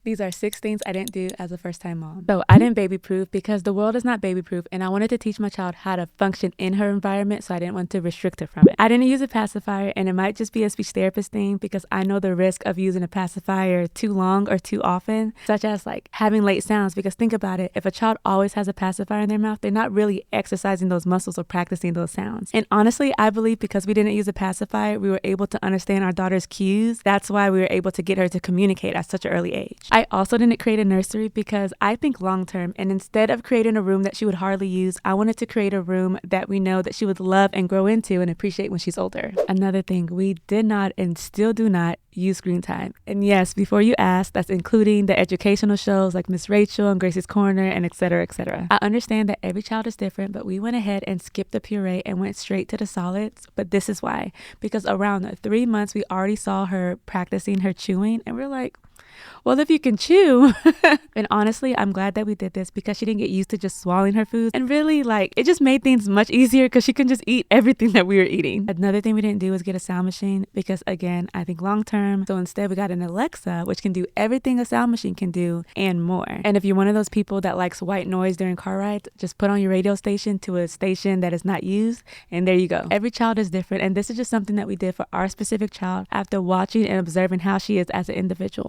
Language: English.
These are 6 things I didn't do as a first-time mom. So I didn't baby-proof because the world is not baby-proof, and I wanted to teach my child how to function in her environment, so I didn't want to restrict her from it. I didn't use a pacifier, and it might just be a speech therapist thing because I know the risk of using a pacifier too long or too often, such as like having late sounds, because think about it, if a child always has a pacifier in their mouth, they're not really exercising those muscles or practicing those sounds. And honestly, I believe because we didn't use a pacifier, we were able to understand our daughter's cues. That's why we were able to get her to communicate at such an early age. I also didn't create a nursery because I think long term, and instead of creating a room that she would hardly use, I wanted to create a room that we know that she would love and grow into and appreciate when she's older. Another thing, we did not and still do not use screen time. And yes, before you ask, that's including the educational shows like Miss Rachel and Gracie's Corner and etc. etc. I understand that every child is different, but we went ahead and skipped the puree and went straight to the solids. But this is why, because around 3 months, we already saw her practicing her chewing, and we're like, well, if you can chew. And honestly, I'm glad that we did this because she didn't get used to just swallowing her food. And really, like, it just made things much easier because she can just eat everything that we were eating. Another thing we didn't do was get a sound machine because, again, I think long term. So instead, we got an Alexa, which can do everything a sound machine can do and more. And if you're one of those people that likes white noise during car rides, just put on your radio station to a station that is not used. And there you go. Every child is different. And this is just something that we did for our specific child after watching and observing how she is as an individual.